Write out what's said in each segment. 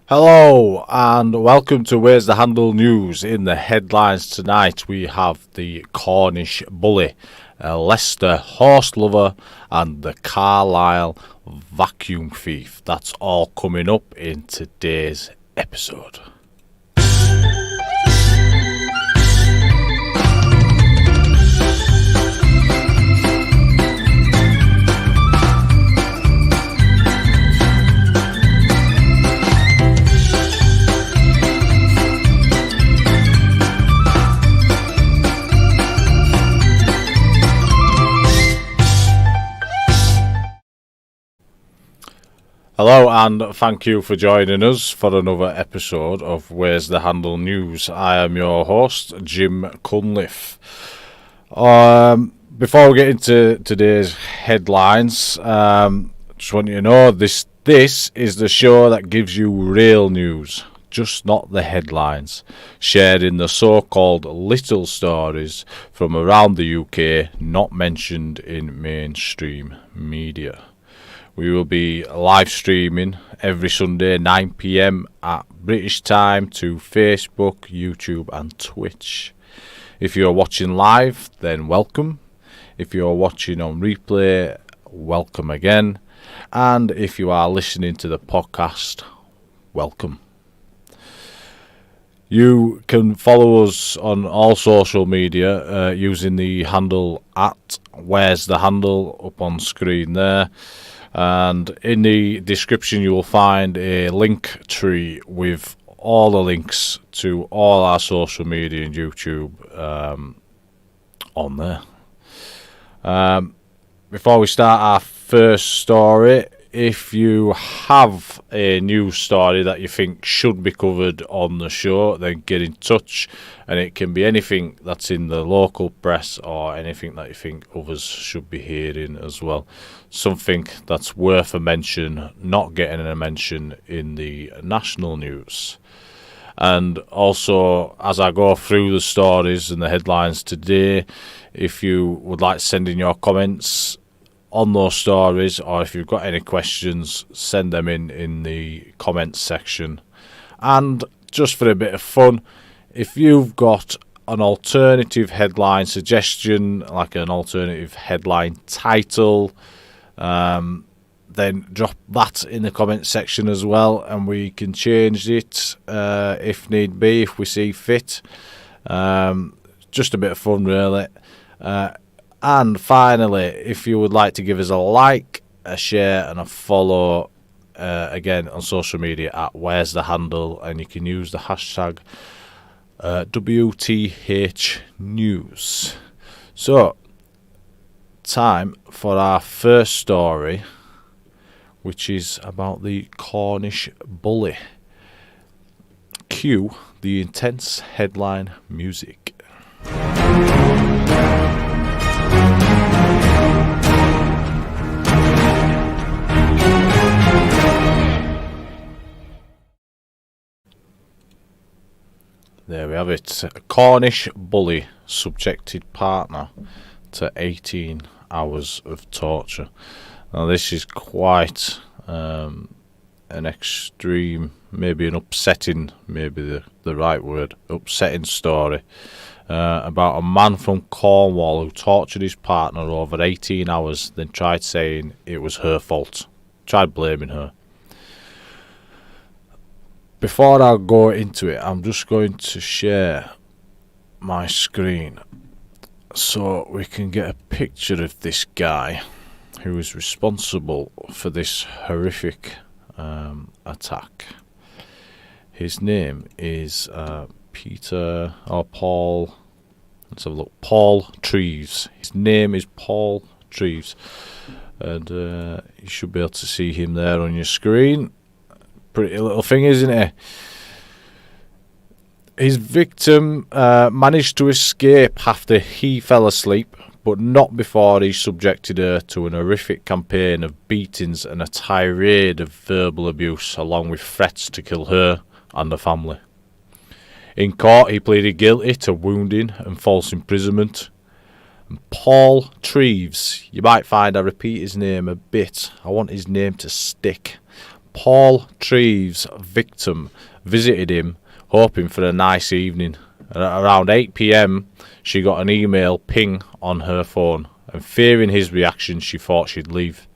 Hello and welcome to Where's the Handle News. In the headlines tonight we have the Cornish Bully, a Leicester Horse lover and the Carlisle Vacuum thief. That's all coming up in today's episode. Hello and thank you for joining us for another episode of Where's the Handle News. I am your host, Jim Cunliffe. Before we get into today's headlines, just want you to know this is the show that gives you real news, just not the headlines, sharing the so-called little stories from around the UK not mentioned in mainstream media. We will be live streaming every Sunday 9 PM at British time to Facebook, YouTube and Twitch. If you're watching live, then welcome. If you're watching on replay, welcome again. And if you are listening to the podcast, welcome. You can follow us on all social media using the handle at Where's the Handle up on screen there. And in the description you will find a link tree with all the links to all our social media and YouTube on there. Before we start our first story, if you have a news story that you think should be covered on the show, then get in touch, and it can be anything that's in the local press or anything that you think others should be hearing as well. Something that's worth a mention, not getting a mention in the national news. And also, as I go through the stories and the headlines today, if you would like to send in your comments on those stories, or if you've got any questions, send them in the comments section. And just for a bit of fun, if you've got an alternative headline suggestion, like an alternative headline title, then drop that in the comments section as well, and we can change it if need be, if we see fit. Just a bit of fun really. And finally, if you would like to give us a like, a share and a follow, again on social media at Where's the Handle, and you can use the hashtag WTH News. So, time for our first story, which is about the Cornish Bully. Cue the intense headline music. There we have it. A Cornish Bully subjected partner to 18 hours of torture. Now this is quite an extreme, maybe an upsetting, maybe the right word, upsetting story about a man from Cornwall who tortured his partner over 18 hours, then tried saying it was her fault, tried blaming her. Before I go into it, I'm just going to share my screen so we can get a picture of this guy who is responsible for this horrific attack. His name is Peter or Paul. Let's have a look. Paul Treves. His name is Paul Treves, and you should be able to see him there on your screen. Pretty little thing, isn't it? His victim managed to escape after he fell asleep, but not before he subjected her to an horrific campaign of beatings and a tirade of verbal abuse, along with threats to kill her and the family. In court, he pleaded guilty to wounding and false imprisonment. And Paul Treves, you might find I repeat his name a bit. I want his name to stick. Paul Treves' victim visited him, hoping for a nice evening. Around 8 p.m, she got an email ping on her phone, and fearing his reaction, she thought she'd leave.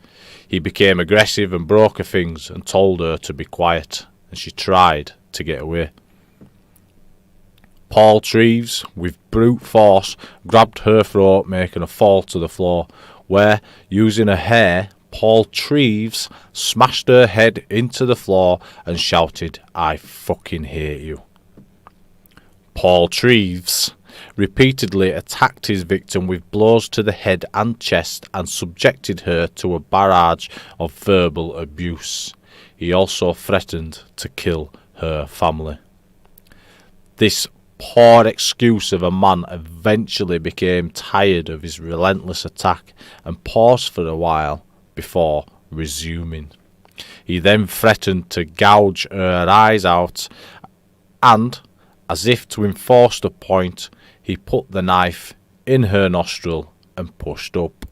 He became aggressive and broke her things and told her to be quiet, and she tried to get away. Paul Treves, with brute force, grabbed her throat, making her fall to the floor, where, using her hair, Paul Treves smashed her head into the floor and shouted, "I fucking hate you." Paul Treves repeatedly attacked his victim with blows to the head and chest and subjected her to a barrage of verbal abuse. He also threatened to kill her family. This poor excuse of a man eventually became tired of his relentless attack and paused for a while before resuming. He then threatened to gouge her eyes out and, as if to enforce the point, he put the knife in her nostril and pushed up.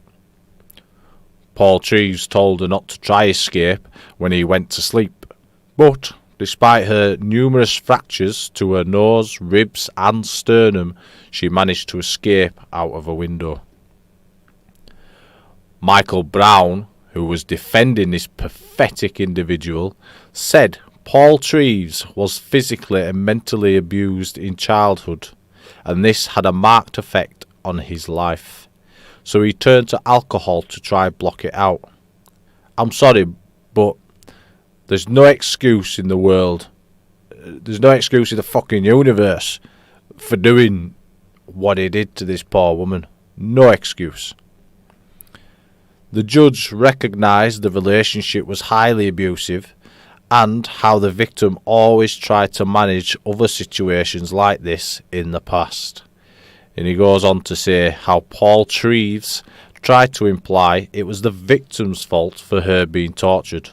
Paul Treves told her not to try escape when he went to sleep, but despite her numerous fractures to her nose, ribs and sternum, she managed to escape out of a window. Michael Brown, who was defending this pathetic individual, said Paul Treves was physically and mentally abused in childhood, and this had a marked effect on his life. So he turned to alcohol to try block it out. I'm sorry, but there's no excuse in the world. There's no excuse in the fucking universe for doing what he did to this poor woman. No excuse. The judge recognised the relationship was highly abusive and how the victim always tried to manage other situations like this in the past. And he goes on to say how Paul Treves tried to imply it was the victim's fault for her being tortured.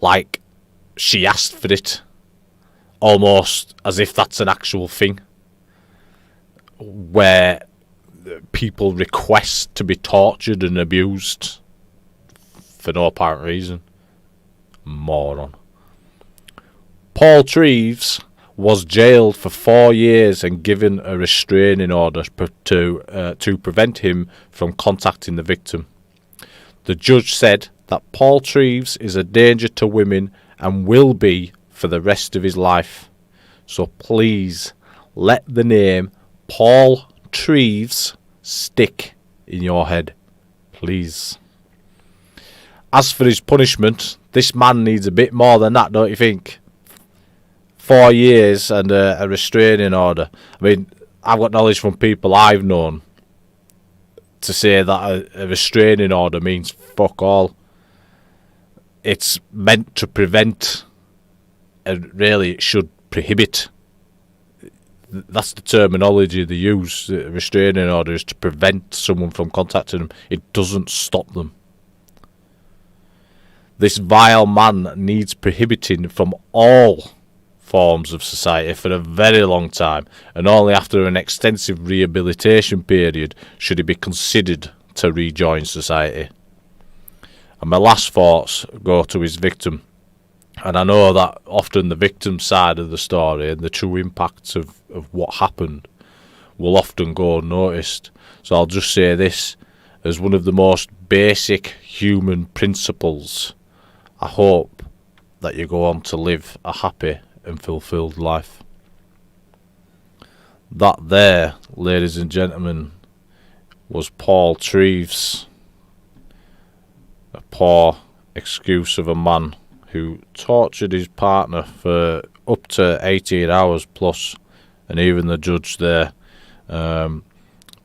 Like she asked for it, almost as if that's an actual thing, where people request to be tortured and abused for no apparent reason. Moron. Paul Treves was jailed for 4 years and given a restraining order to prevent him from contacting the victim. The judge said that Paul Treves is a danger to women and will be for the rest of his life. So please let the name Paul Treves stick in your head. Please. As for his punishment, this man needs a bit more than that, don't you think? 4 years and a restraining order. I mean, I've got knowledge from people I've known to say that a restraining order means fuck all. It's meant to prevent, and really it should prohibit. That's the terminology they use. A restraining order is to prevent someone from contacting them. It doesn't stop them. This vile man needs prohibiting from all forms of society for a very long time, and only after an extensive rehabilitation period should he be considered to rejoin society. And my last thoughts go to his victim. And I know that often the victim side of the story and the true impacts of what happened will often go unnoticed. So I'll just say this, as one of the most basic human principles, I hope that you go on to live a happy and fulfilled life. That there, ladies and gentlemen, was Paul Treves, a poor excuse of a man who tortured his partner for up to 18 hours plus, and even the judge there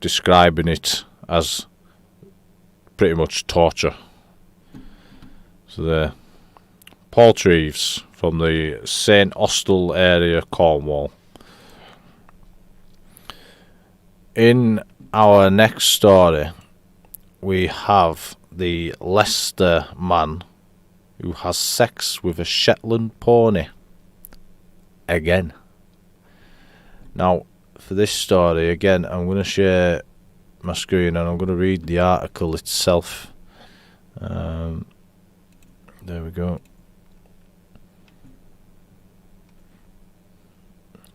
describing it as pretty much torture. So there, Paul Treves from the St Austell area, Cornwall. In our next story, we have the Leicester man who has sex with a Shetland pony. Again. Now, for this story, again, I'm going to share my screen and I'm going to read the article itself. There we go.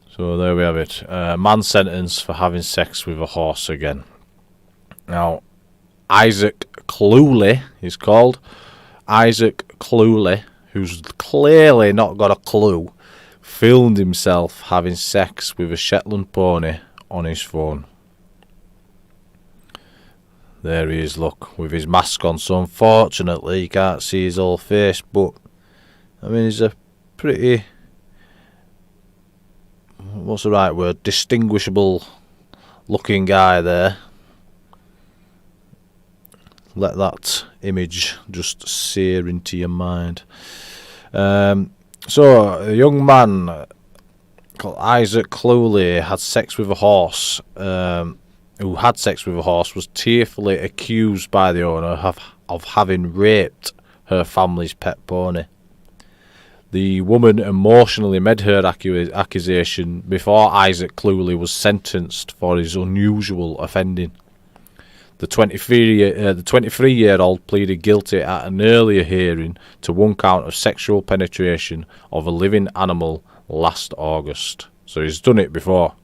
So there we have it. Man sentenced for having sex with a horse again. Now, Isaac Cluley is called. Isaac Cluley, who's clearly not got a clue, filmed himself having sex with a Shetland pony on his phone. There he is, look, with his mask on. So unfortunately you can't see his whole face, but I mean, he's a pretty, what's the right word, distinguishable looking guy there. Let that image just sear into your mind. So a young man called Isaac Cluley had sex with a horse. Who had sex with a horse was tearfully accused by the owner of having raped her family's pet pony. The woman emotionally made her accusation before Isaac Cluley was sentenced for his unusual offending. The 23-year-old pleaded guilty at an earlier hearing to one count of sexual penetration of a living animal last August. So he's done it before.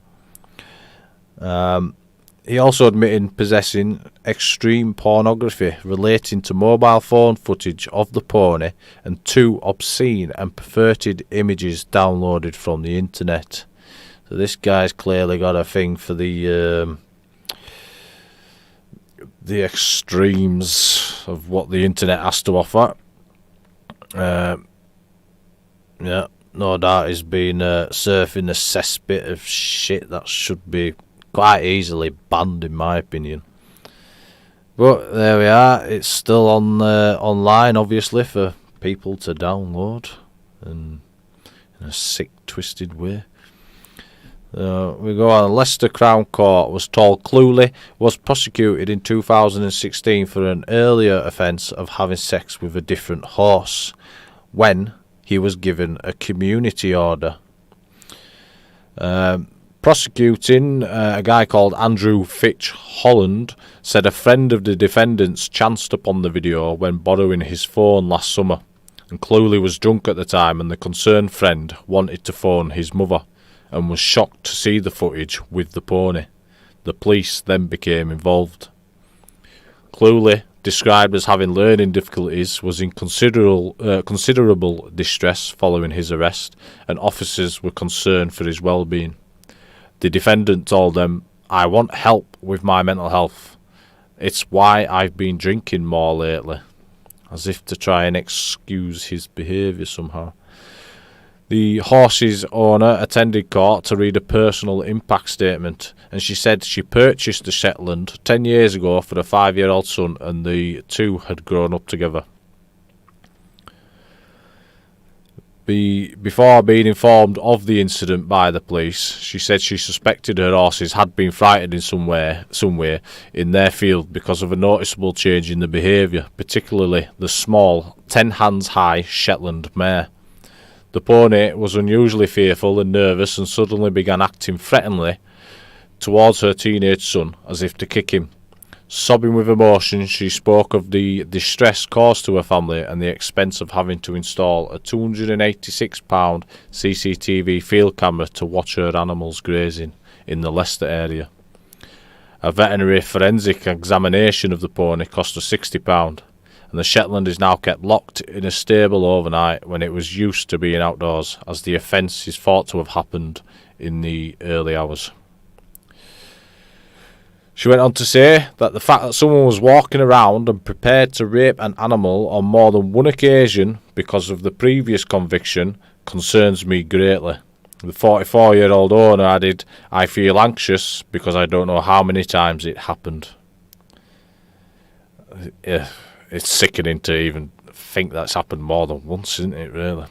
He also admitted possessing extreme pornography relating to mobile phone footage of the pony and 2 obscene and perverted images downloaded from the internet. So this guy's clearly got a thing for the extremes of what the internet has to offer. Yeah, no doubt he's been surfing a cesspit of shit that should be quite easily banned, in my opinion. But there we are. It's still on online, obviously, for people to download, and in a sick, twisted way. We go on. Leicester Crown Court was told Cluley was prosecuted in 2016 for an earlier offence of having sex with a different horse when he was given a community order. Prosecuting a guy called Andrew Fitch Holland said a friend of the defendant's chanced upon the video when borrowing his phone last summer, and Cluley was drunk at the time, and the concerned friend wanted to phone his mother and was shocked to see the footage with the pony. The police then became involved. Cluley, described as having learning difficulties, was in considerable distress following his arrest, and officers were concerned for his well-being. The defendant told them, "I want help with my mental health. It's why I've been drinking more lately," as if to try and excuse his behaviour somehow. The horse's owner attended court to read a personal impact statement, and she said she purchased the Shetland 10 years ago for a 5-year-old son, and the two had grown up together. Before being informed of the incident by the police, she said she suspected her horses had been frightened in some way in their field because of a noticeable change in the behaviour, particularly the small 10 hands high Shetland mare. The pony was unusually fearful and nervous and suddenly began acting threateningly towards her teenage son, as if to kick him. Sobbing with emotion, she spoke of the distress caused to her family and the expense of having to install a £286 CCTV field camera to watch her animals grazing in the Leicester area. A veterinary forensic examination of the pony cost her £60, and the Shetland is now kept locked in a stable overnight when it was used to being outdoors, as the offence is thought to have happened in the early hours. She went on to say that the fact that someone was walking around and prepared to rape an animal on more than one occasion because of the previous conviction concerns me greatly. The 44-year-old owner added, "I feel anxious because I don't know how many times it happened." Yeah, it's sickening to even think that's happened more than once, isn't it, really?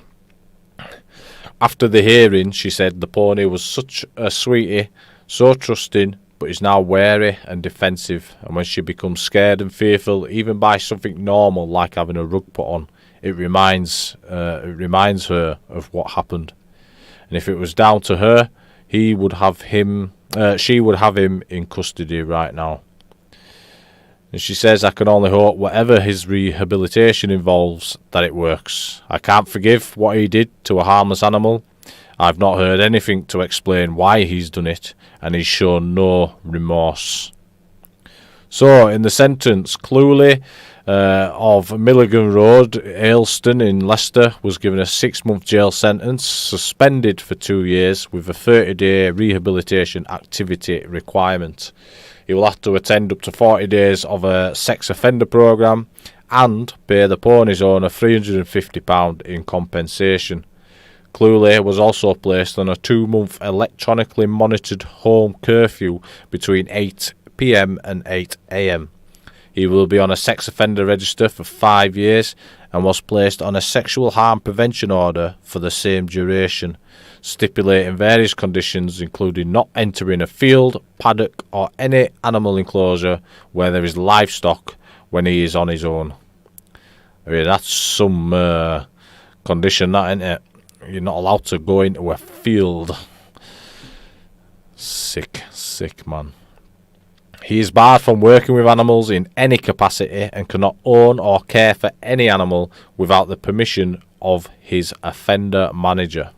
After the hearing, she said the pony was such a sweetie, so trusting, but is now wary and defensive, and when she becomes scared and fearful, even by something normal like having a rug put on, it reminds her of what happened. And if it was down to her, she would have him in custody right now. And she says, I can only hope whatever his rehabilitation involves, that it works. I can't forgive what he did to a harmless animal. I've not heard anything to explain why he's done it, and he's shown no remorse. So, in the sentence, Cluley of Milligan Road, Ayleston in Leicester, was given a 6-month jail sentence, suspended for 2 years with a 30-day rehabilitation activity requirement. He will have to attend up to 40 days of a sex offender programme and pay the pony's owner £350 in compensation. Cluley was also placed on a 2-month electronically monitored home curfew between 8 p.m. and 8 a.m. He will be on a sex offender register for 5 years and was placed on a sexual harm prevention order for the same duration, stipulating various conditions including not entering a field, paddock or any animal enclosure where there is livestock when he is on his own. I mean, that's some condition, that, isn't it? You're not allowed to go into a field. Sick man. He is barred from working with animals in any capacity and cannot own or care for any animal without the permission of his offender manager.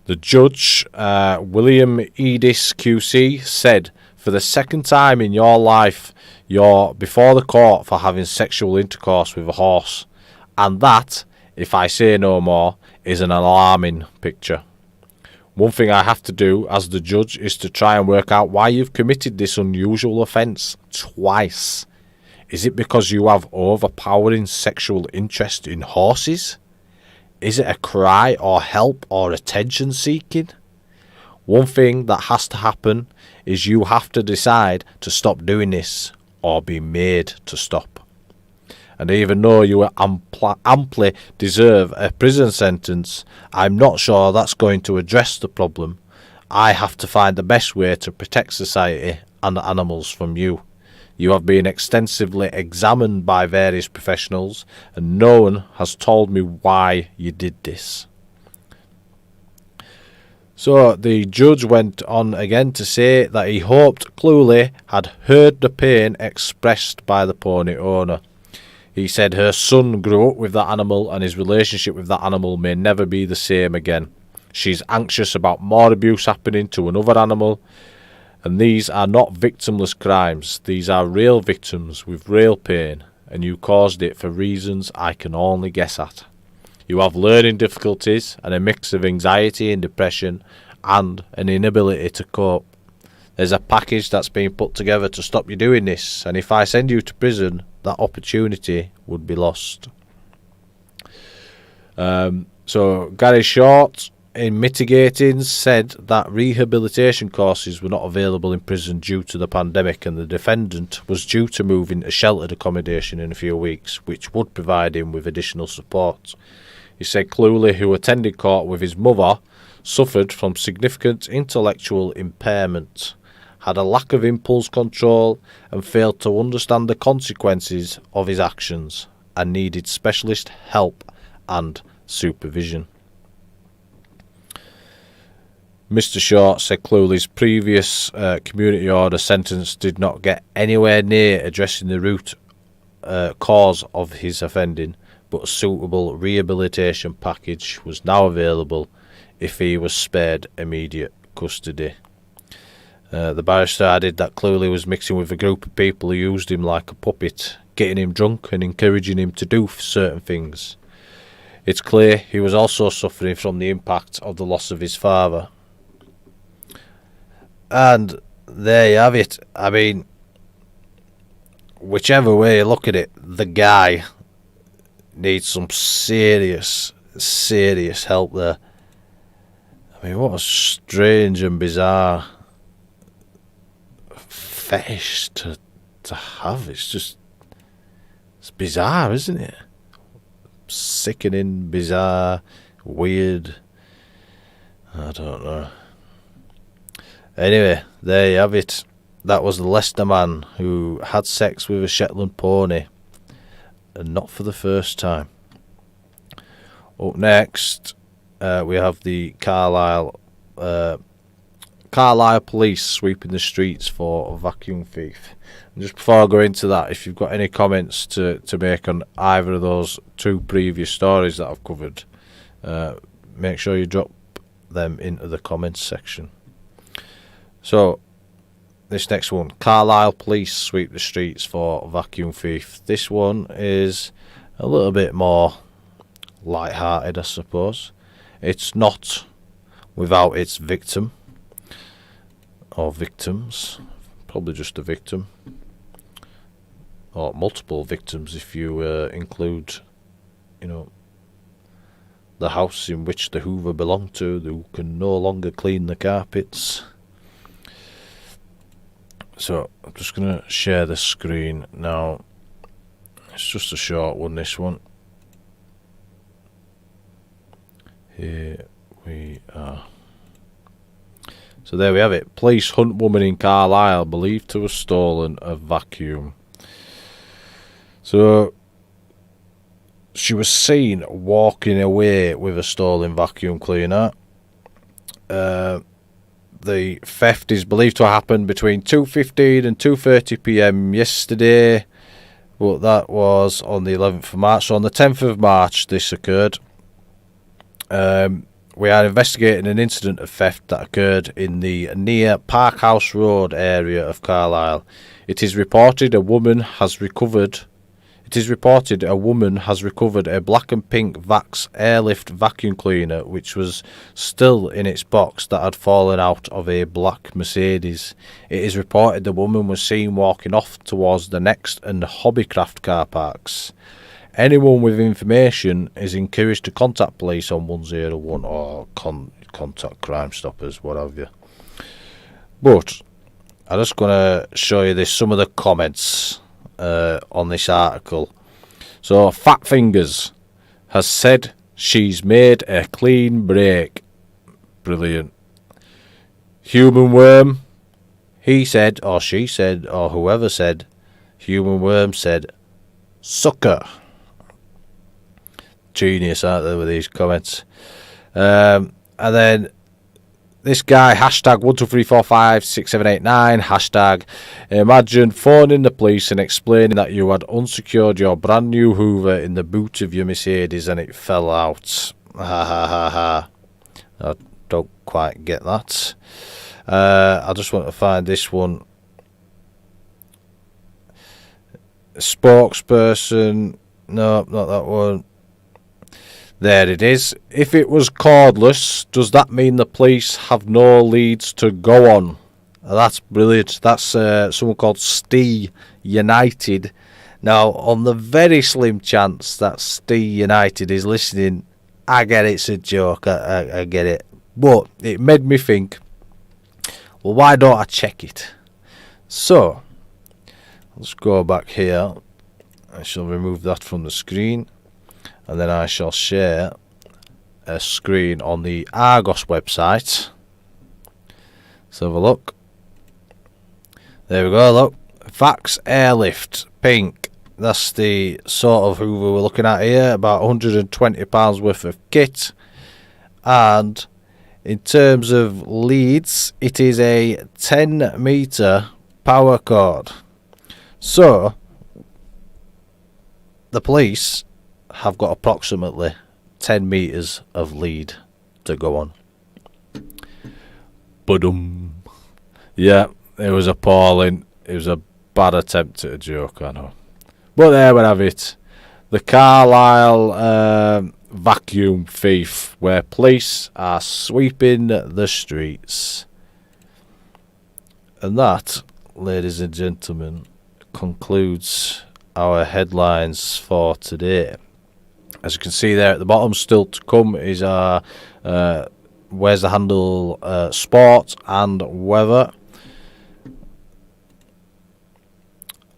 The judge, William Edis QC, said, for the second time in your life, you're before the court for having sexual intercourse with a horse. And that, if I say no more, is an alarming picture. One thing I have to do as the judge is to try and work out why you've committed this unusual offence twice. Is it because you have overpowering sexual interest in horses? Is it a cry or help or attention seeking? One thing that has to happen is you have to decide to stop doing this or be made to stop. And even though you amply deserve a prison sentence, I'm not sure that's going to address the problem. I have to find the best way to protect society and the animals from you. You have been extensively examined by various professionals, and no one has told me why you did this. So the judge went on again to say that he hoped Cluley had heard the pain expressed by the pony owner. He said her son grew up with that animal and his relationship with that animal may never be the same again. She's anxious about more abuse happening to another animal, and these are not victimless crimes. These are real victims with real pain, and you caused it for reasons I can only guess at. You have learning difficulties and a mix of anxiety and depression and an inability to cope. There's a package that's been put together to stop you doing this, and if I send you to prison, that opportunity would be lost. So Gary Short, in mitigating, said that rehabilitation courses were not available in prison due to the pandemic, and the defendant was due to move into sheltered accommodation in a few weeks, which would provide him with additional support. He said Cluley, who attended court with his mother, suffered from significant intellectual impairment, had a lack of impulse control and failed to understand the consequences of his actions and needed specialist help and supervision. Mr. Short said Cluley's previous community order sentence did not get anywhere near addressing the root cause of his offending, but a suitable rehabilitation package was now available if he was spared immediate custody. The barrister added that Cluley was mixing with a group of people who used him like a puppet, getting him drunk and encouraging him to do certain things. It's clear he was also suffering from the impact of the loss of his father. And there you have it. I mean, whichever way you look at it, the guy needs some serious help there. I mean, what a strange and bizarre fetish to have. It's bizarre, isn't it? Sickening, bizarre, weird. I don't know. Anyway, there you have it. That was the Leicester man who had sex with a Shetland pony, and not for the first time. Up next, we have the Carlisle Carlisle police sweeping the streets for a vacuum thief. And just before I go into that, if you've got any comments to make on either of those two previous stories that I've covered, make sure you drop them into the comments section. So, this next one, Carlisle police sweep the streets for a vacuum thief. This one is a little bit more light-hearted, I suppose. It's not without its victim, or victims, probably just a victim, or multiple victims if you include, the house in which the Hoover belonged to, who can no longer clean the carpets. So I'm just going to share the screen now. It's just a short one, this one. Here we are. So there we have it. Police hunt woman in Carlisle believed to have stolen a vacuum. So she was seen walking away with a stolen vacuum cleaner. The theft is believed to have happened between 2:15 and 2:30 p.m. yesterday, but that was on the 11th of March. So on the 10th of March this occurred. We are investigating an incident of theft that occurred in the near Parkhouse Road area of Carlisle. It is reported a woman has recovered a black and pink Vax airlift vacuum cleaner which was still in its box that had fallen out of a black Mercedes. It is reported the woman was seen walking off towards the Next and Hobbycraft car parks. Anyone with information is encouraged to contact police on 101 or contact Crime Stoppers, what have you. But I'm just going to show you some of the comments on this article. So Fat Fingers has said she's made a clean break. Brilliant. Human Worm, he said, or she said, or whoever said, Human Worm said, sucker. Genius, aren't they, with these comments? And then this guy, hashtag 123456789, hashtag imagine phoning the police and explaining that you had unsecured your brand new Hoover in the boot of your Mercedes and it fell out. Ha ha ha ha. I don't quite get that. I just want to find this one. Spokesperson, no, not that one. There it is. If it was cordless, does that mean the police have no leads to go on? That's brilliant. That's someone called Stee United. Now, on the very slim chance that Stee United is listening, I get it's a joke. I get it. But it made me think, well, why don't I check it? So, let's go back here. I shall remove that from the screen. And then I shall share a screen on the Argos website. Let's have a look. There we go, look. Vax Airlift, pink. That's the sort of Hoover we're looking at here. About £120 worth of kit. And in terms of leads, it is a 10 metre power cord. So, the police have got approximately 10 metres of lead to go on. Ba-dum. Yeah, it was appalling. It was a bad attempt at a joke, I know. But there we have it. The Carlisle vacuum thief, where police are sweeping the streets. And that, ladies and gentlemen, concludes our headlines for today. As you can see there at the bottom, still to come is our Where's the Handle sport and weather.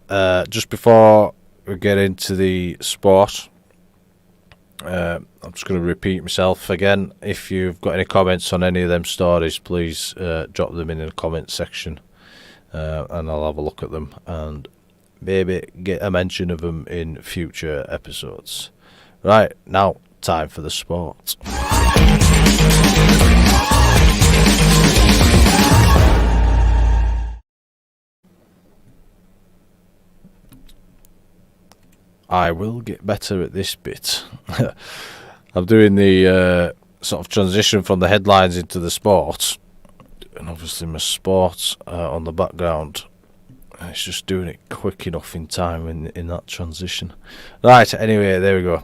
Just before we get into the sport, I'm just going to repeat myself again. If you've got any comments on any of them stories, please drop them in the comment section, and I'll have a look at them and maybe get a mention of them in future episodes. Right, now, time for the sport. I will get better at this bit. I'm doing the sort of transition from the headlines into the sport, and obviously my sport on the background. And it's just doing it quick enough in time in that transition. Right, anyway, there we go.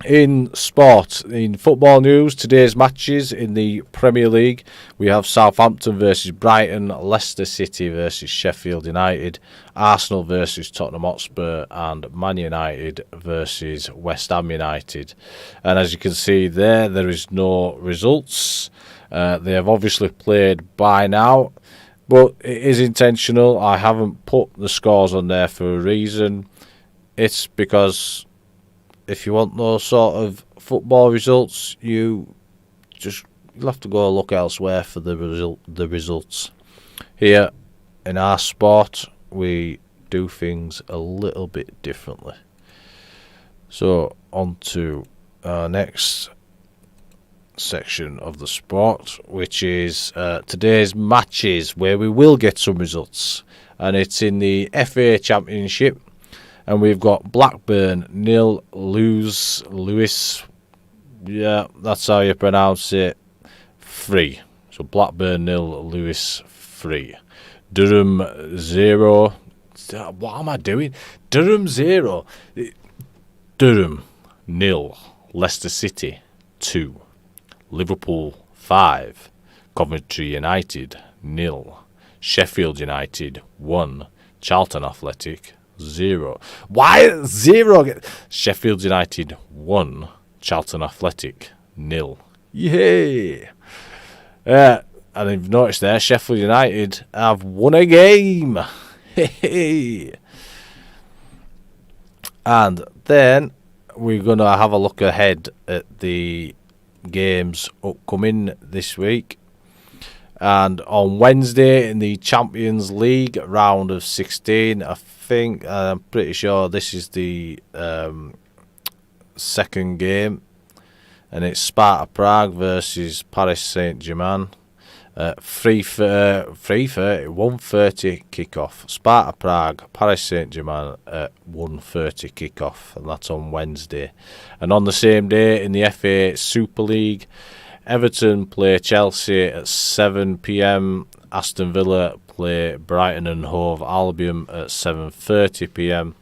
In sport, in football news, today's matches in the Premier League, we have Southampton versus Brighton, Leicester City versus Sheffield United, Arsenal versus Tottenham Hotspur, and Man United versus West Ham United. And as you can see there is no results. They have obviously played by now, but it is intentional. I haven't put the scores on there for a reason. It's because if you want those sort of football results, you'll have to go look elsewhere for the results. Here in our sport, we do things a little bit differently. So on to our next section of the sport, which is today's matches, where we will get some results, and it's in the FA Championship. And we've got Blackburn 0, Lewis, yeah, that's how you pronounce it, 3. So Blackburn 0, Lewis 3. Durham 0. What am I doing? Durham 0. Durham 0, Leicester City 2. Liverpool 5. Coventry United 0. Sheffield United 1. Charlton Athletic 0. Why 0? Sheffield United 1. Charlton Athletic 0. Yay! And you've noticed there, Sheffield United have won a game. Hey. And then we're going to have a look ahead at the games upcoming this week. And on Wednesday in the Champions League round of 16, I'm pretty sure this is the second game, and it's Sparta Prague versus Paris Saint-Germain. 1:30 kickoff. Sparta Prague, Paris Saint-Germain at 1:30 kickoff, and that's on Wednesday. And on the same day in the FA Super League, Everton play Chelsea at 7 p.m. Aston Villa play Brighton and Hove Albion at 7:30 p.m.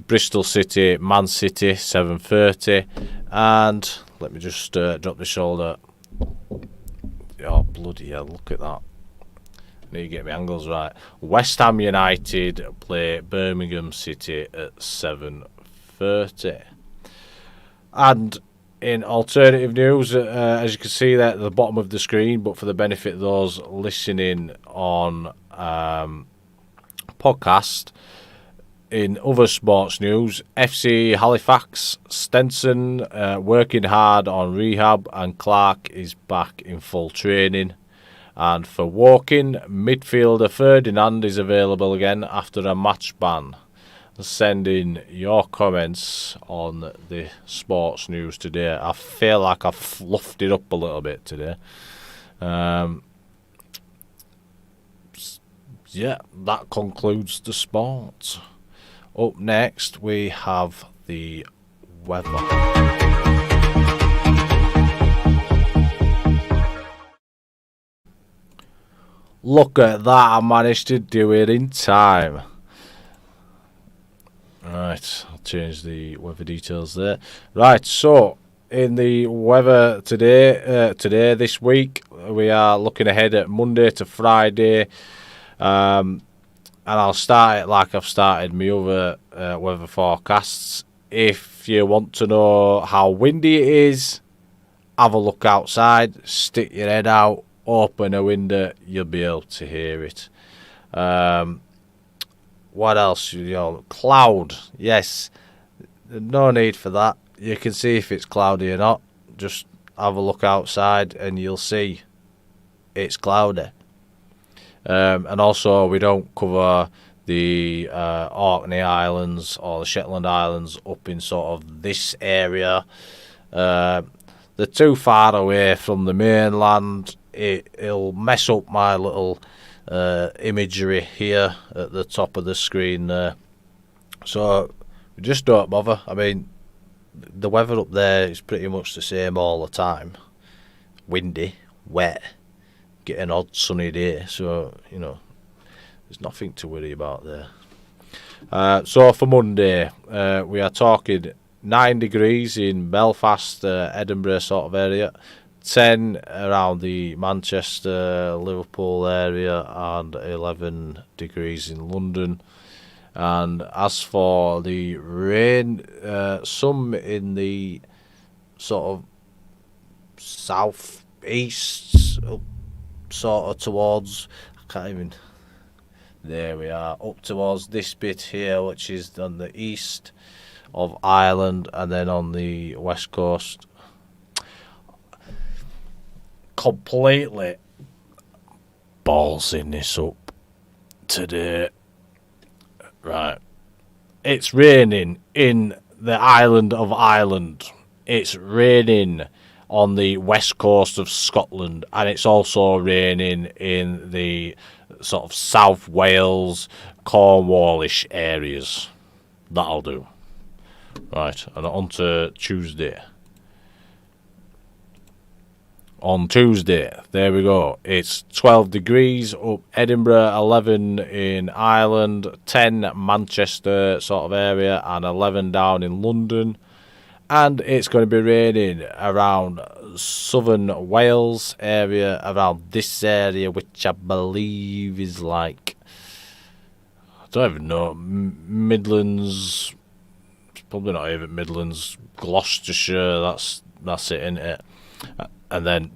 Bristol City, Man City, 7:30. And let me just drop the shoulder. Oh, bloody hell, look at that. I need to get my angles right. West Ham United play Birmingham City at 7:30. And in alternative news, as you can see there at the bottom of the screen, but for the benefit of those listening on podcast, in other sports news, FC Halifax, Stenson working hard on rehab, and Clark is back in full training. And for walking, midfielder Ferdinand is available again after a match ban. Send in your comments on the sports news today. I feel like I've fluffed it up a little bit today. Yeah, that concludes the sport. Up next, we have the weather. Look at that, I managed to do it in time. Right, I'll change the weather details there. Right, so in the weather today, this week, we are looking ahead at Monday to Friday. And I'll start it like I've started my other weather forecasts. If you want to know how windy it is, have a look outside, stick your head out, open a window, you'll be able to hear it. What else? Cloud. Yes, no need for that. You can see if it's cloudy or not. Just have a look outside and you'll see it's cloudy. And also, we don't cover the Orkney Islands or the Shetland Islands up in sort of this area. They're too far away from the mainland. It'll mess up my little imagery here at the top of the screen there. So We just don't bother. I mean, the weather up there is pretty much the same all the time. Windy, wet, get an odd sunny day. So, there's nothing to worry about there. So for Monday, we are talking 9 degrees in Belfast, Edinburgh sort of area, 10 around the Manchester, Liverpool area, and 11 degrees in London. And as for the rain, some in the sort of south-east, sort of towards, there we are, up towards this bit here, which is on the east of Ireland, and then on the west coast. Completely ballsing this up today. Right. It's raining in the island of Ireland. It's raining on the west coast of Scotland, and it's also raining in the sort of South Wales, Cornwallish areas. That'll do. Right, and on to Tuesday. On Tuesday, there we go. It's 12 degrees up Edinburgh, 11 in Ireland, 10 Manchester sort of area, and 11 down in London. And it's going to be raining around southern Wales area, around this area, which I believe is like, I don't even know, Midlands. It's probably not even Midlands, Gloucestershire. That's it, isn't it? And then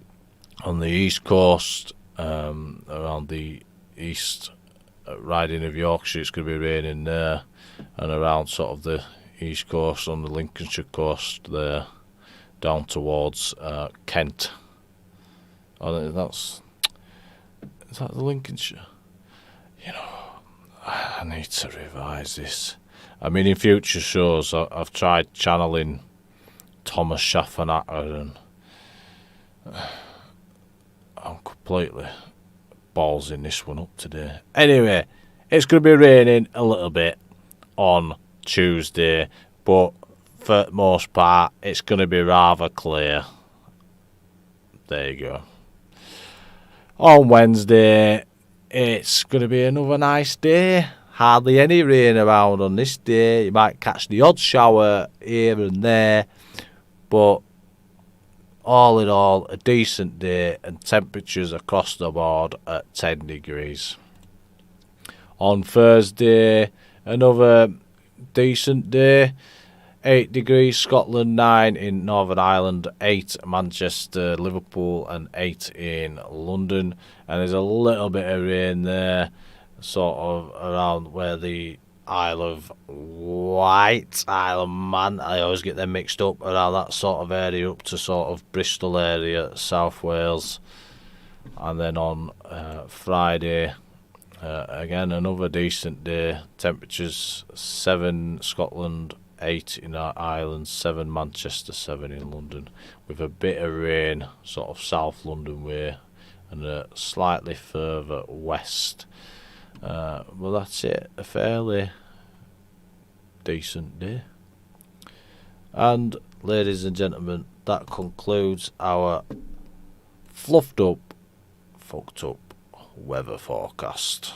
on the east coast, around the east riding of Yorkshire, it's going to be raining there, and around sort of the east coast on the Lincolnshire coast there, down towards Kent. Is that the Lincolnshire? I need to revise this. I mean, in future shows, I've tried channeling Thomas Schaffenacker, and I'm completely ballsing this one up today. Anyway, it's going to be raining a little bit on Tuesday, but for the most part, it's going to be rather clear. There you go. On Wednesday, it's going to be another nice day. Hardly any rain around on this day. You might catch the odd shower here and there, but all in all, a decent day, and temperatures across the board at 10 degrees. On Thursday, another decent day. 8 degrees Scotland, 9 in Northern Ireland, 8 Manchester, Liverpool, and 8 in London. And there's a little bit of rain there, sort of around where the Isle of Wight, Isle of Man, I always get them mixed up, around that sort of area up to sort of Bristol area, South Wales. And then on Friday, again another decent day, temperatures 7 Scotland, 8 in Ireland, 7 Manchester, 7 in London, with a bit of rain sort of South London way and slightly further west. Well, that's it, a fairly decent day. And ladies and gentlemen, that concludes our fluffed up, fucked up weather forecast.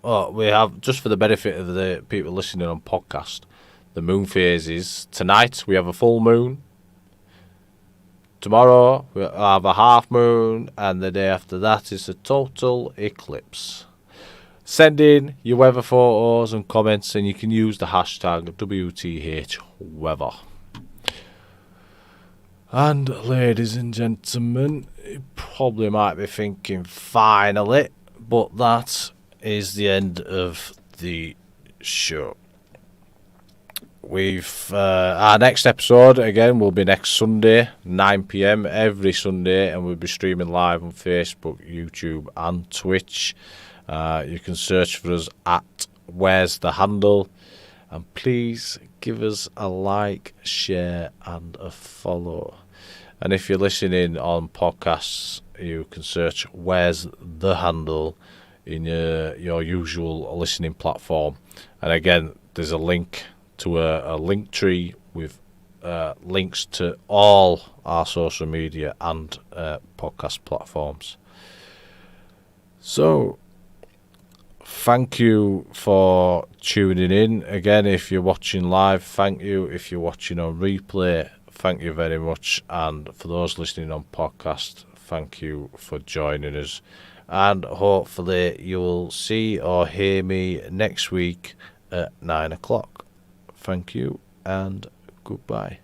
We have, just for the benefit of the people listening on podcast, the moon phases. Tonight we have a full moon. Tomorrow we have a half moon, and the day after that is a total eclipse. Send in your weather photos and comments, and you can use the hashtag WTHweather. And ladies and gentlemen, you probably might be thinking, finally, but that is the end of the show. Our next episode again will be next Sunday, 9 PM every Sunday, and we'll be streaming live on Facebook, YouTube, and Twitch. You can search for us at Where's the Handle, and please give us a like, share, and a follow. And if you're listening on podcasts, you can search Where's the Handle in your usual listening platform. And again, there's a link to a link tree with links to all our social media and podcast platforms. So, thank you for tuning in. Again, if you're watching live, thank you. If you're watching on replay, thank you very much. And for those listening on podcast, thank you for joining us. And hopefully you'll see or hear me next week at 9 o'clock. Thank you and goodbye.